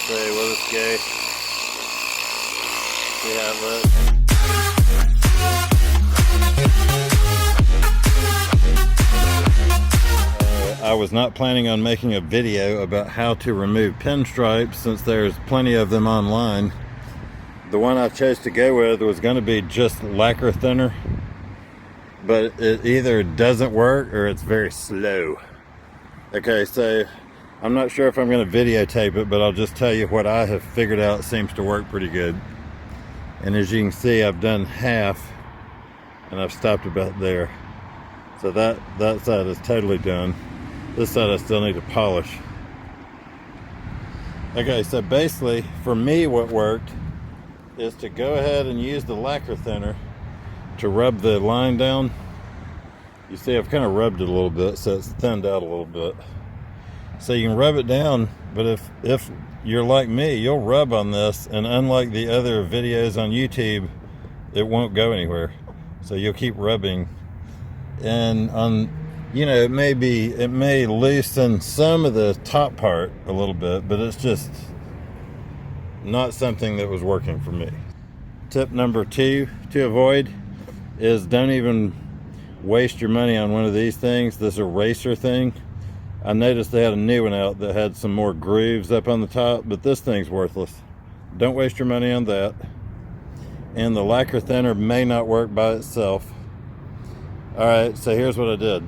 Say, will this go? See how it looks. I was not planning on making a video about how to remove pinstripes since there's plenty of them online. The one I chose to go with was going to be just lacquer thinner, but it either doesn't work or it's very slow. Okay, so I'm not sure if I'm going to videotape it, but I'll just tell you what I have figured out seems to work pretty good. And as you can see, I've done half and I've stopped about there. So that side is totally done. This side I still need to polish. Okay, so basically for me what worked is to go ahead and use the lacquer thinner to rub the line down. You see I've kind of rubbed it a little bit so it's thinned out a little bit. So you can rub it down, but if you're like me, you'll rub on this, and unlike the other videos on YouTube, it won't go anywhere. So you'll keep rubbing, and you know, it may loosen some of the top part a little bit, but it's just not something that was working for me. Tip number 2 to avoid is don't even waste your money on one of these things, this eraser thing. I noticed they had a new one out that had some more grooves up on the top, but this thing's worthless. Don't waste your money on that. And the lacquer thinner may not work by itself. Alright, so here's what I did.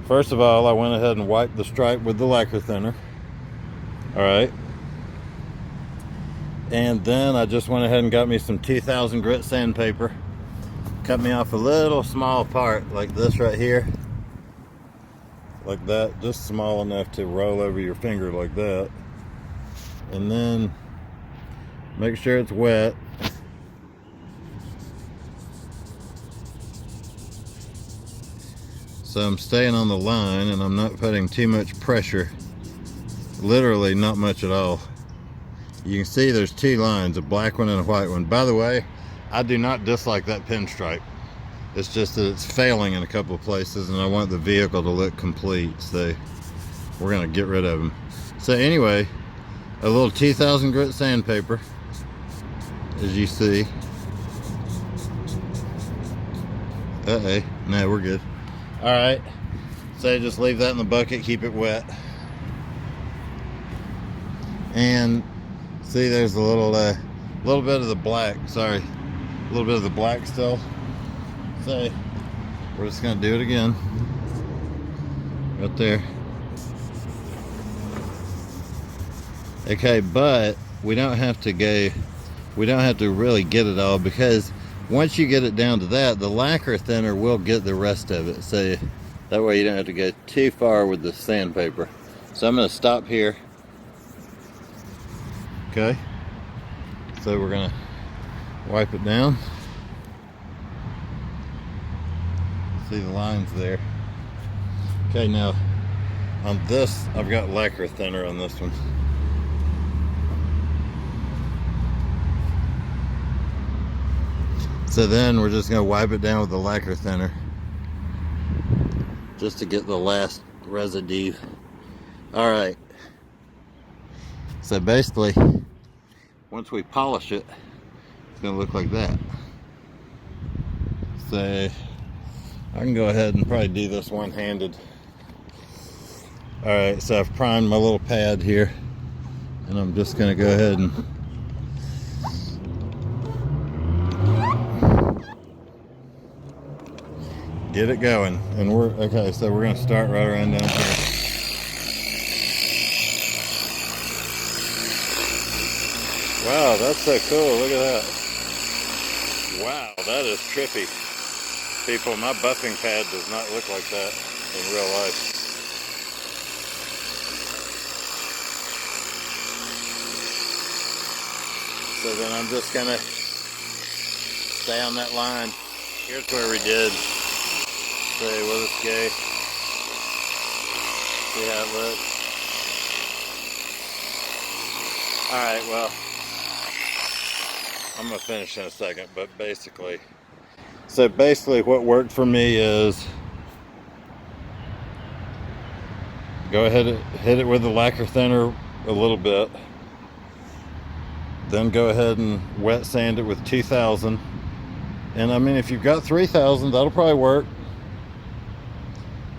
First of all, I went ahead and wiped the stripe with the lacquer thinner. Alright. And then I just went ahead and got me some 2000 grit sandpaper. Cut me off a little small part like this right here. Like that, just small enough to roll over your finger like that. And then make sure it's wet. So I'm staying on the line and I'm not putting too much pressure. Literally not much at all. You can see there's 2 lines, a black one and a white one. By the way, I do not dislike that pinstripe. It's just that it's failing in a couple of places and I want the vehicle to look complete, so we're gonna get rid of them. So anyway, a little 2000 grit sandpaper, as you see. Uh-oh, no, we're good. All right, so just leave that in the bucket, keep it wet. And see, there's a little bit of the black, sorry, a little bit of the black still. So we're just gonna do it again, right there. Okay, but we don't have to really get it all, because once you get it down to that, the lacquer thinner will get the rest of it. So that way you don't have to go too far with the sandpaper. So I'm gonna stop here. Okay, so we're gonna wipe it down. See the lines there. Okay, now on this I've got lacquer thinner on this one. So then we're just going to wipe it down with the lacquer thinner just to get the last residue. Alright, so basically once we polish it, it's going to look like that. So I can go ahead and probably do this one-handed. Alright, so I've primed my little pad here, and I'm just going to go ahead and get it going. And we're okay, so we're going to start right around down here. Wow, that's so cool. Look at that. Wow, that is trippy. People, my buffing pad does not look like that in real life. So then I'm just gonna stay on that line. Here's where we did. So will this go? See how it looks? Alright, well, I'm gonna finish in a second, but basically what worked for me is go ahead and hit it with the lacquer thinner a little bit, Then go ahead and wet sand it with 2000. And I mean, if you've got 3000, that'll probably work.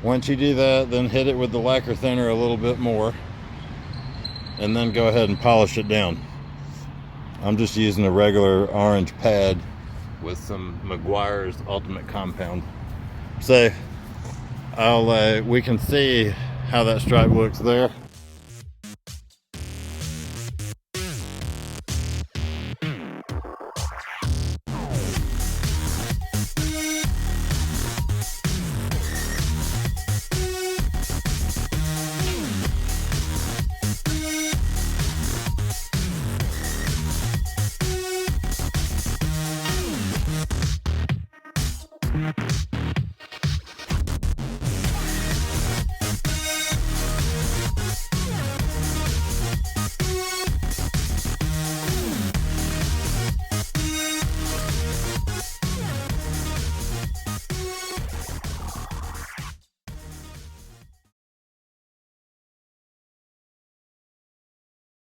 Once you do that, then hit it with the lacquer thinner a little bit more, and then go ahead and polish it down. I'm just using a regular orange pad with some Meguiar's Ultimate Compound. So we can see how that stripe looks there.